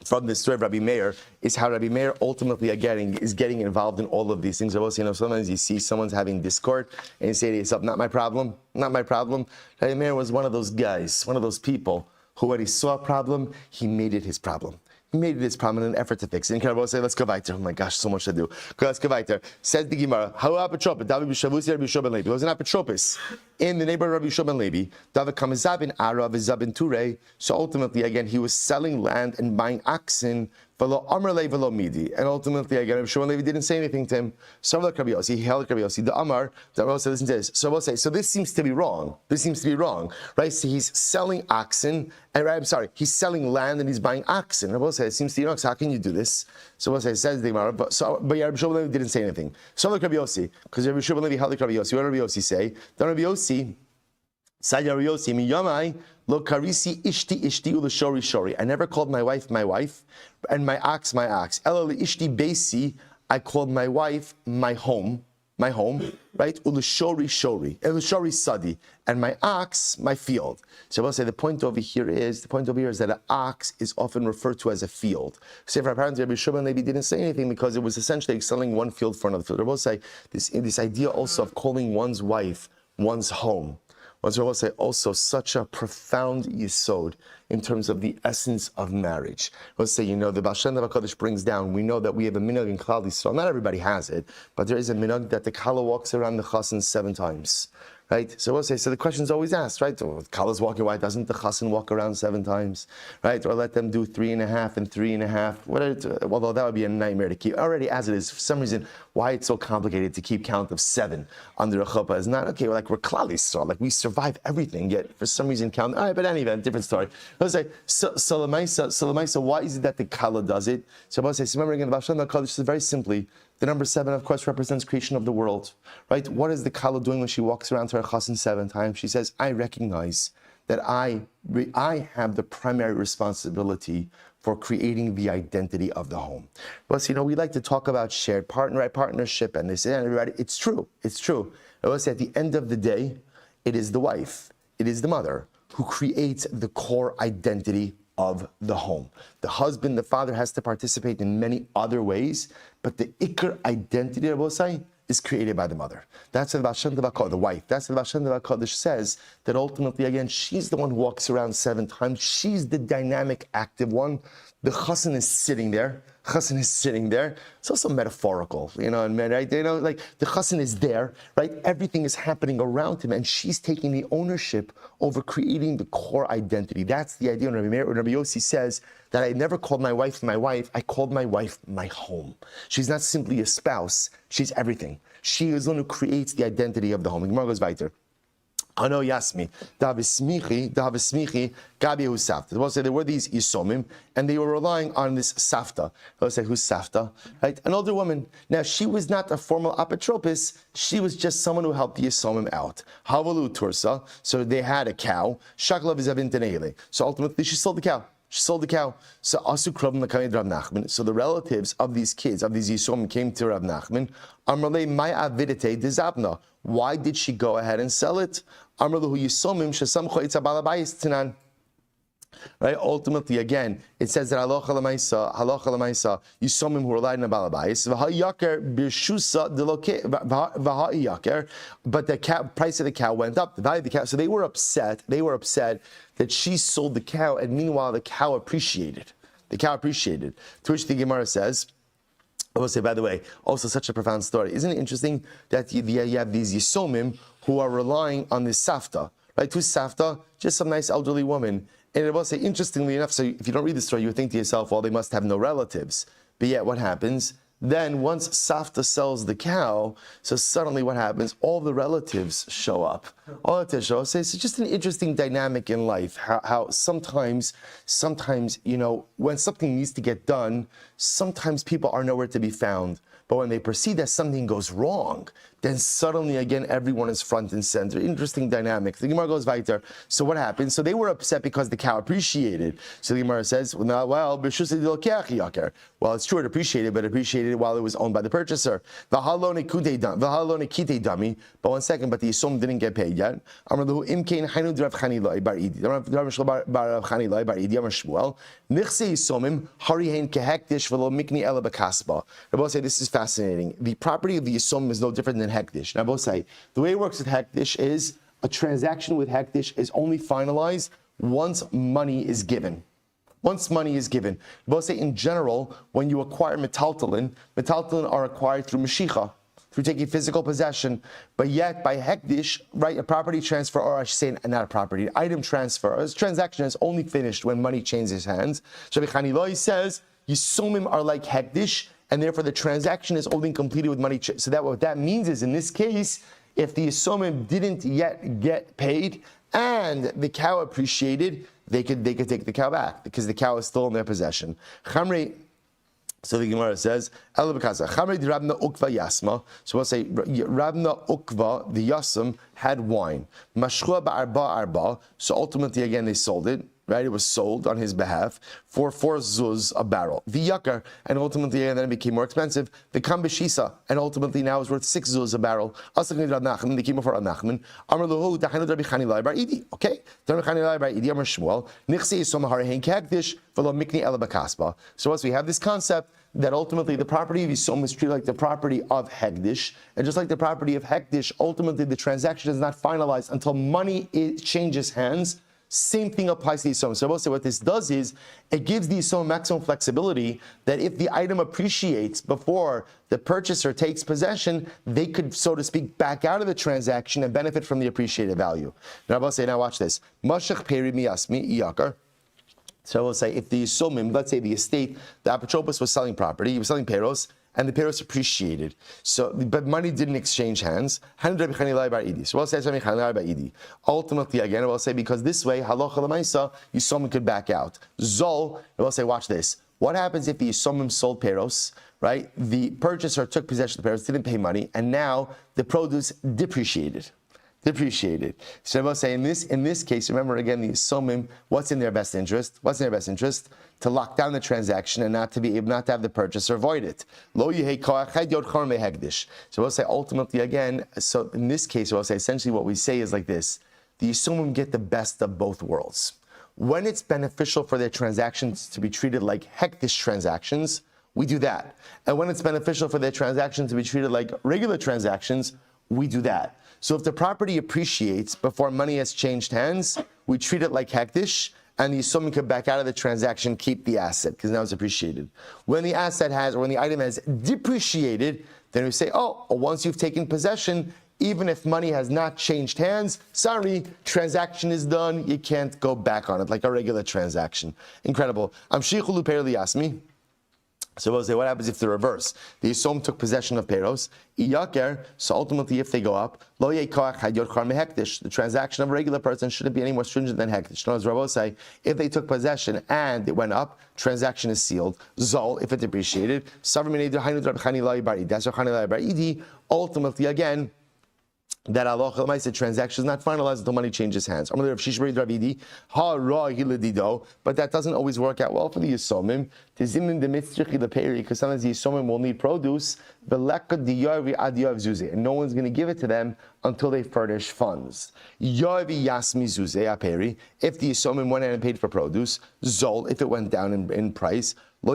from this story of Rabbi Meir is how Rabbi Meir ultimately is getting involved in all of these things. Sometimes you see someone's having discord and you say to yourself, not my problem. Rabbi Meir was one of those guys, one of those people who when he saw a problem, he made it his problem. made this prominent effort to fix it. And can I say, let's go weiter? Oh my gosh, so much to do. Let's go weiter. Says the Gemara, how apotropis? David b'shavusi Rabbi Shmuel Levi. There was an apotropis in the neighborhood of Rabbi Shmuel Levi. David kamazabin arav zabin ture. So ultimately, again, he was selling land and buying oxen. And ultimately, again, Rabbi Shmuel Levi didn't say anything to him. So like Rabbi Yossi, he held like Rabbi Yossi. The Amar, that Rabbi Yossi, listen to this. So we'll say, so this seems to be wrong. This seems to be wrong, right? So he's selling oxen, and I'm sorry, he's selling land and he's buying oxen. Rabbi Yossi, it seems to be wrong. So how can you do this? So we'll say, says the Amar, but Rabbi Shmuel Levi didn't say anything. So like Rabbi Yossi, because Rabbi Shmuel Levi held like Rabbi Yossi. What did Rabbi Yossi say? Then Rabbi Yossi, Rabbi Yossi, mi Yomai, lo karisi ishti ulashori shori. I never called my wife, and my ox, my ox. Ela ishti basi, I called my wife my home, right? Ulashori shori, ulashori sadi, and my ox, my field. So I will say the point over here is that an ox is often referred to as a field. So if our parents, Rabbi Shmuel Levi didn't say anything because it was essentially selling one field for another field. I will say this idea also of calling one's wife one's home. I will say also such a profound yesod in terms of the essence of marriage. Let's say, the Baal Shem Tov HaKadosh brings down, we know that we have a minhag in Klal Yisrael. Not everybody has it, but there is a minhag that the Kala walks around the Chassan 7 times. Right? So we'll say, so the question's always asked, right? Oh, Kala's walking, why doesn't the Chassan walk around 7 times? Right? Or let them do 3.5 and 3.5. Although that would be a nightmare to keep. Already as it is, for some reason, why it's so complicated to keep count of 7 under a chuppah is not, okay, we're Klal Yisrael, like we survive everything, yet for some reason count, all right, but anyway, different story. Let's say, so Lamaisa, why is it that the Kala does it? So I'll say, so remember again, the Baal Shem Tov HaKadosh is very simply, the number 7, of course, represents creation of the world, right? What is the Kala doing when she walks around to her chassan 7 times? She says, I recognize that I have the primary responsibility for creating the identity of the home. But we like to talk about shared partnership and this and everybody. It's true. I will say at the end of the day, it is the wife, it is the mother who creates the core identity of the home. The husband, the father has to participate in many other ways, but the ikar identity, I will say, is created by the mother. That's what the Baal Shem Tov HaKadosh, the wife. That's what the Baal Shem Tov HaKadosh says, that ultimately, again, she's the one who walks around 7 times. She's the dynamic, active one. The chassan is sitting there. It's also metaphorical, and right? Like the chassan is there, right? Everything is happening around him, and she's taking the ownership over creating the core identity. That's the idea. When Rabbi Yossi says that I never called my wife, I called my wife my home. She's not simply a spouse, she's everything. She is the one who creates the identity of the home. The Gemara goes weiter. Ano Yasmi, Davismichi, Gabi who's Safta. They will say there were these Yisomim, and they were relying on this Safta. They'll say, who's Safta? Right? An older woman. Now, she was not a formal apotropis, she was just someone who helped the Yisomim out. Havalu Tursa, so they had a cow. Shakla Vizavintanele. So ultimately, she sold the cow. So Asu Krovim Lakamid Rav Nachman. So the relatives of these kids, of these Yisomim, came to Rav Nachman. Amrle Mai Avidite Dizabna. Why did she go ahead and sell it? Amrlahu Yisomim Shesam Choitza Balabayis Tinan. Right? Ultimately, again, it says that halacha l'maisa, Yisomim who relied on Balabayis, v'hayaker b'shusa v'hayaker, but the price of the cow went up. The value of the cow. So they were upset that she sold the cow, and meanwhile the cow appreciated. To which the Gemara says, I will say, by the way, also such a profound story. Isn't it interesting that you have these Yisomim who are relying on this Safta, right? Who's Safta? Just some nice elderly woman. And I will say, interestingly enough, so if you don't read the story, you would think to yourself, well, they must have no relatives. But yet what happens? Then once Safta sells the cow, so suddenly what happens? All the relatives show up. So it's just an interesting dynamic in life, how sometimes, when something needs to get done, sometimes people are nowhere to be found. But when they perceive that something goes wrong, then suddenly again everyone is front and center. Interesting dynamic. The Gemara goes weiter. So what happened? So they were upset because the cow appreciated. So the Gemara says, well, it's true it appreciated, but appreciated while it was owned by the purchaser. But 1 second, but the Yisum didn't get paid yet. I will say this is fascinating. The property of the Yisum is no different than Hekdish. Now, I will say, the way it works with Hekdish is a transaction with Hekdish is only finalized once money is given. Once money is given. We'll say in general, when you acquire metaltalin are acquired through Mashiach, through taking physical possession, but yet by hekdish, right, a property transfer, or I should say not a property, an item transfer, a transaction is only finished when money changes hands. Rabbi Chaniloi says, Yisomim are like hekdish, and therefore the transaction is only completed with money. So that what that means is, in this case, if the Yisomim didn't yet get paid and the cow appreciated, they could take the cow back because the cow is still in their possession. Chamrei. So the Gemara says, Chamrei di Rabna Ukva Yasma. So we'll say Rabna Ukva, the Yasam, had wine. Mashchua ba'arba arba. So ultimately, again, they sold it. Right, it was sold on his behalf for 4 zuz a barrel. The yakar, and ultimately, and then it became more expensive. The kambeshisa, and ultimately now is worth 6 zuz a barrel. Asakni Rab Nachman, they came for Rab Nachman. Amar Luhu, Dachanad Rabbi Chanilai Bar Idi. Okay, Rabbi Chanilai Bar Idi, Amar Shmuel. Nichse Yisom Harahin Kagdish, Velo Mikni Ela Bakaspa. So once we have this concept that ultimately the property of Yisom is treated like the property of Hekdish, and just like the property of Hekdish, ultimately the transaction is not finalized until money changes hands. Same thing applies to the Yisomim. So I will say what this does is, it gives the Yisomim maximum flexibility that if the item appreciates before the purchaser takes possession, they could, so to speak, back out of the transaction and benefit from the appreciated value. Now I will say, now watch this. Mashach peri miyasmi iyakar. So I will say, if the Yisomim, let's say the estate, the apotropos was selling property, he was selling peros, and the peros appreciated. So, but money didn't exchange hands. So we'll say, ultimately, again, we'll say, because this way, halacha l'maisa, Yisomim could back out. Zol, we'll say, watch this. What happens if the Yisomim sold peros, right? The purchaser took possession of the peros, didn't pay money, and now the produce depreciated. So we'll say, in this case, remember again, the Yisomim, what's in their best interest? To lock down the transaction and not to have the purchaser avoid it. So we'll say ultimately again, so in this case, we'll say essentially what we say is like this: the Yisomim get the best of both worlds. When it's beneficial for their transactions to be treated like hektish transactions, we do that. And when it's beneficial for their transactions to be treated like regular transactions, we do that. So if the property appreciates before money has changed hands, we treat it like hektish, and the Yisomim could back out of the transaction, keep the asset, because now it's appreciated. When the asset has, or when the item has depreciated, then we say, once you've taken possession, even if money has not changed hands, sorry, transaction is done, you can't go back on it, like a regular transaction. Incredible. Amshichu luper liyasmi. So we'll say, what happens if the reverse? The Yisomim took possession of peros, iyaker, so ultimately if they go up, lo yekoach hadyot char mehektish, the transaction of a regular person shouldn't be any more stringent than hektish. No, as Rabbi will say, if they took possession and it went up, transaction is sealed. Zol, if it depreciated, ultimately again, that the transaction is not finalized until money changes hands. But that doesn't always work out well for the Yisomim. Because sometimes the Yisomim will need produce, and no one's going to give it to them until they furnish funds. If the Yisomim went in and paid for produce, Zol, if it went down in price, a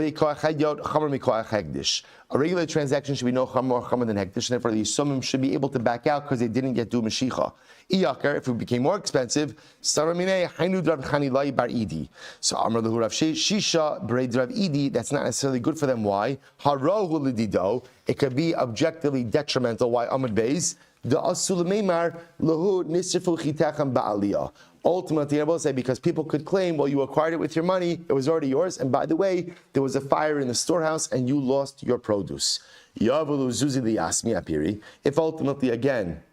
regular transaction should be no more chamor than hektish, and therefore the Yisomim should be able to back out because they didn't get due Mashiach. Iyakar, if it became more expensive, Saramine Hainu Rav Chanilai Bar Idi. So Amar Lahu Rav Shisha Braid Rav Idi, that's not necessarily good for them. Why? Harohu Lidido, it could be objectively detrimental. Why? Amad Beis, the Asul Meimar Lahu Nisrifu Chitacham Ba'aliyah. Ultimately, I will say, because people could claim, well, you acquired it with your money, it was already yours, and by the way, there was a fire in the storehouse and you lost your produce. If ultimately, again,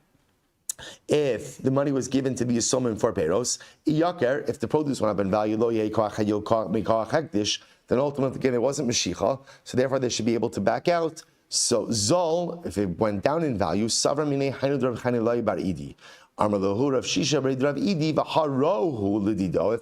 if the money was given to the Yisomim for peros, if the produce went up in value, then ultimately, again, it wasn't Mashiach, so therefore they should be able to back out. So Zol, if it went down in value, Savra Minei Hainu Rav Chanilai Bar Idi. It's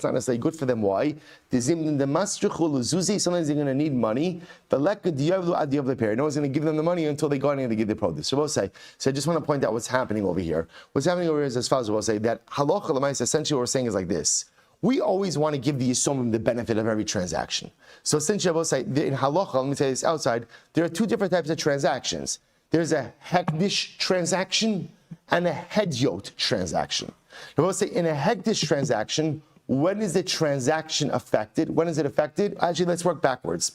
not necessarily good for them. Why? Sometimes they're going to need money. No one's going to give them the money until they go in and they give the produce. So we'll say. So I just want to point out what's happening over here. What's happening over here is as follows. We'll say that halacha l'maisa, essentially what we're saying is like this. We always want to give the Yisomim the benefit of every transaction. So essentially I will say, in halacha, let me say this outside, there are two different types of transactions. There's a hekdish transaction and a hedyot transaction. Now, we'll say in a hekdish transaction, when is the transaction affected? When is it affected? Actually, let's work backwards.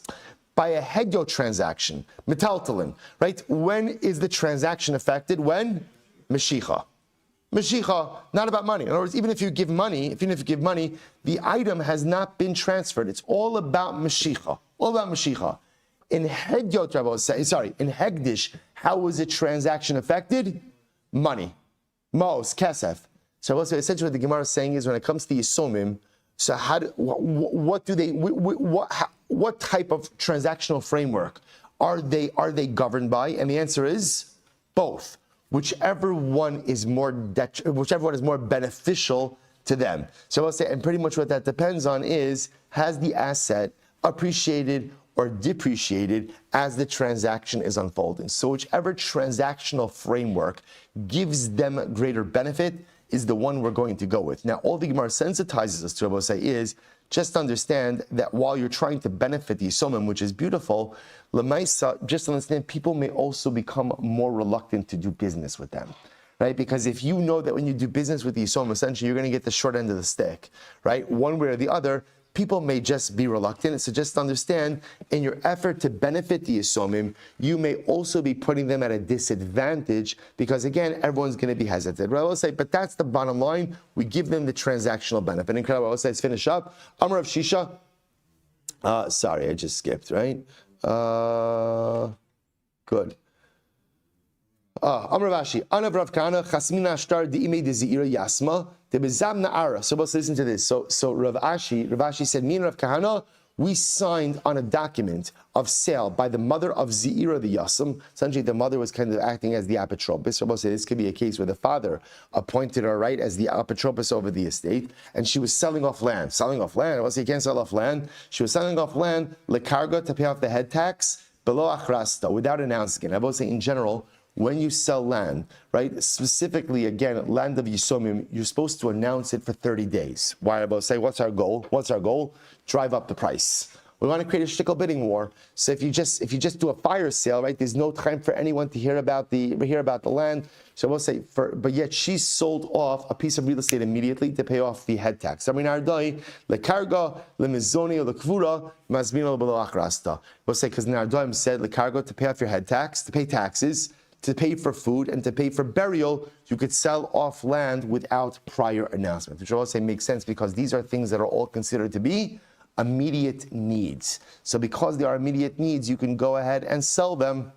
By a hedyo transaction, metaltalin, right? When is the transaction affected? When? Mashicha. Mashicha, not about money. In other words, even if you give money, the item has not been transferred. It's all about Mashicha. All about Mashicha. In Hedyot, in Hegdish, how was the transaction affected? Money. Mos, Kesef. So essentially what the Gemara is saying is when it comes to Yisomim, so what type of transactional framework are they governed by? And the answer is both. Whichever one is more beneficial to them. So I'll say, and pretty much what that depends on is, has the asset appreciated or depreciated as the transaction is unfolding? So whichever transactional framework gives them greater benefit is the one we're going to go with. Now, all the Gemara sensitizes us to, I will say, is just understand that while you're trying to benefit the Yisomim, which is beautiful, Lamaisa, just understand people may also become more reluctant to do business with them, right? Because if you know that when you do business with the Yisomim, essentially you're going to get the short end of the stick, right? One way or the other, people may just be reluctant. So just understand, in your effort to benefit the Yisomim, you may also be putting them at a disadvantage because, again, everyone's going to be hesitant. Right? I will say, but that's the bottom line. We give them the transactional benefit. Incredible. I will say, let's finish up. Amar of Shisha. Sorry, I just skipped, right? Good. Amar Rashi, Anav Rav Kahana, Chasmina Ashtar Di'ime de Zeira Yasma, Tebezam Na'ara. So let's listen to this. So Rav Ashi said, me and Rav Kahana, we signed on a document of sale by the mother of Zeira the Yasam. Essentially, the mother was kind of acting as the apotropis. Rabbi said this could be a case where the father appointed her, right, as the apotropis over the estate, and she was selling off land. Rabbi said you can't sell off land. She was selling off land, lekarga, to pay off the head tax, below achrasta, without announcing it. Rabbi said in general, when you sell land, right, specifically, again, land of Yisomim, you're supposed to announce it for 30 days. Why? About say, what's our goal? Drive up the price. We want to create a shtickle bidding war. So if you just do a fire sale, right, there's no time for anyone to hear about the land. So we'll say, but yet she sold off a piece of real estate immediately to pay off the head tax. We'll say, because Nardoim said, lekarga, to pay off your head tax, to pay taxes, to pay for food, and to pay for burial, you could sell off land without prior announcement, which I will say makes sense because these are things that are all considered to be immediate needs. So because they are immediate needs, you can go ahead and sell them.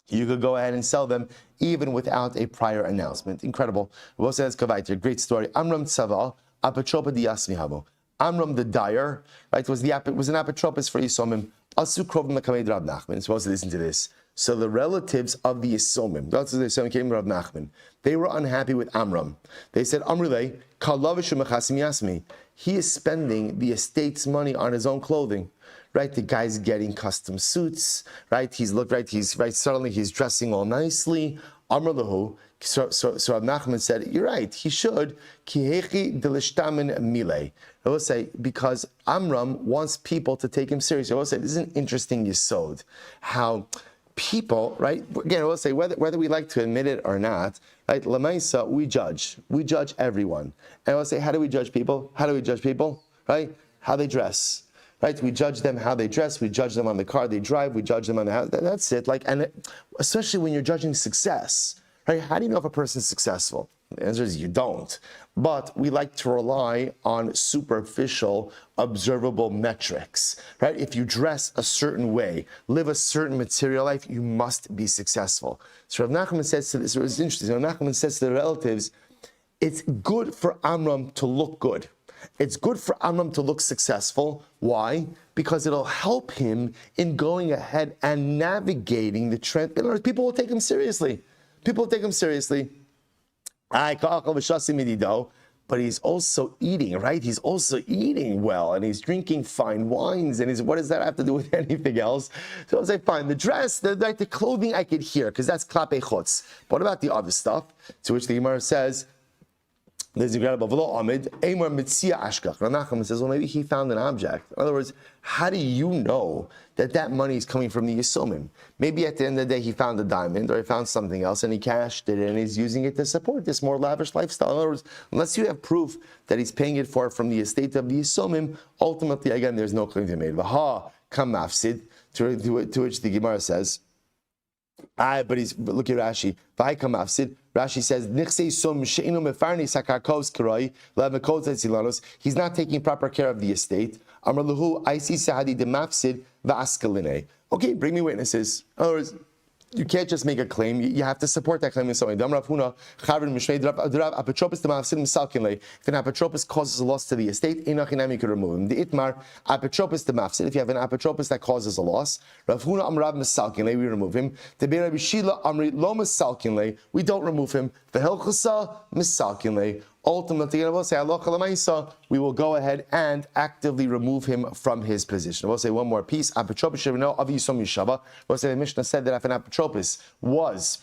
You could go ahead and sell them even without a prior announcement. Incredible. We'll say that's Kavaiter. Great story. Amram Tzava, Apatropa di Yasmihavo. Amram the dyer, right, was an apotropis for Yisomim. Asu Krovim Lakamed Rab Nachman. Supposed to listen to this. So the relatives of the Yisomim, came Rav Nachman. They were unhappy with Amram. They said, Amrulei, Kalavishu Mechasim Yasmi. He is spending the estate's money on his own clothing. Right? The guy's getting custom suits. Right? Suddenly he's dressing all nicely. Amrullahu. So Rav Nachman said, you're right, he should. Kihechi delishtamin milei. I will say, because Amram wants people to take him seriously. I will say, this is an interesting yesod. How people, right? Again, I will say, whether we like to admit it or not, right? Lamaisa, we judge everyone. And I will say, how do we judge people? Right? How they dress. Right? We judge them how they dress. We judge them on the car they drive. We judge them on the house. That's it. Especially when you're judging success. Right? How do you know if a person's successful? The answer is you don't. But we like to rely on superficial, observable metrics. Right? If you dress a certain way, live a certain material life, you must be successful. So Rav Nachman says to this, it was interesting. Rav Nachman says to the relatives, it's good for Amram to look good. It's good for Amram to look successful. Why? Because it'll help him in going ahead and navigating the trend. In other words, people will take him seriously. But he's also eating, right? He's also eating well, and he's drinking fine wines, and what does that have to do with anything else? So I'll say, fine, the dress, the clothing I could hear, because that's klape chutz. What about the other stuff? To which the Gemara says, There's a grab of Amid, Amar Mitzia Ashkach. Ranacham says, well, maybe he found an object. In other words, how do you know that money is coming from the Yisomim? Maybe at the end of the day he found a diamond or he found something else and he cashed it and he's using it to support this more lavish lifestyle. In other words, unless you have proof that he's paying it for from the estate of the Yisomim, ultimately, again, there's no claim to be made. Vaha kam mafsid, to which the Gemara says, but look at Rashi. Rashi says, he's not taking proper care of the estate. Okay, bring me witnesses. In other words, you can't just make a claim. You have to support that claim in some way. If an apotropos causes a loss to the estate, you can remove him. The itmar apotropos the mafsid. If you have an apotropos that causes a loss, Rav Huna amrav misalkinle, we remove him. The Rabbi Shila amri lo misalkinle, we don't remove him. The hilchasa misalkinle. Ultimately, we will go ahead and actively remove him from his position. We'll say one more piece. We'll say the Mishnah said that if an apotropos was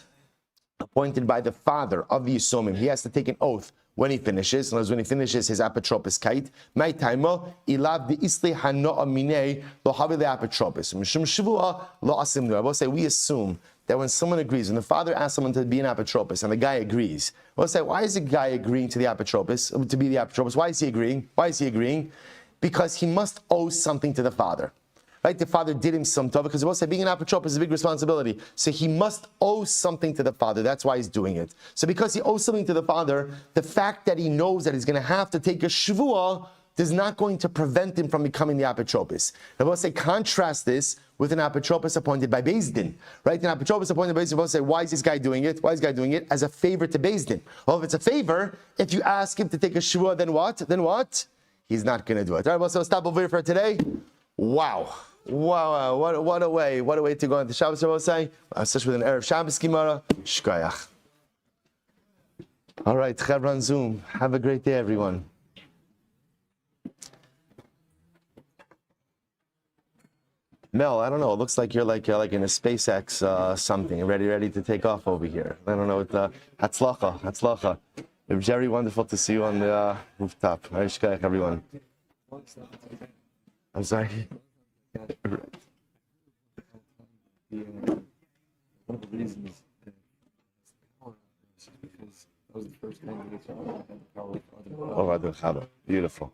appointed by the father of the Yisomim, he has to take an oath when he finishes. In other words, when he finishes his apotropos kite, my taimo ilav the isli hanoa minei lo havi the apotropos. Mishum shivua lo asim. I will say we assume that when someone agrees, when the father asks someone to be an apotropos and the guy agrees, we'll say, why is the guy agreeing to the apotropos, to be the apotropos? Why is he agreeing? Why is he agreeing? Because he must owe something to the father. Right? The father did him some tov, because we'll say being an apotropos is a big responsibility. So he must owe something to the father. That's why he's doing it. So because he owes something to the father, the fact that he knows that he's going to have to take a shvuah is not going to prevent him from becoming the apotropos. Now we'll say, contrast this with an apotropos appointed by Beis Din, right? An apotropos appointed by Beis Din, we'll say, why is this guy doing it? Why is this guy doing it? As a favor to Beis Din. Well, if it's a favor, if you ask him to take a shvuah, then what? Then what? He's not going to do it. All right, well, so stop over here for today. Wow. What a way to go into Shabbos, I will say, especially with an Erev Shabbos Gemara. Shkoyach. All right, Chevron Zoom. Have a great day, everyone. Mel, I don't know. It looks like you're like in a SpaceX something, ready to take off over here. I don't know. Hatzlacha. Jerry, wonderful to see you on the rooftop. Everyone. I'm sorry. One of the reasons because that was the first time we got to have the power. Oh, beautiful.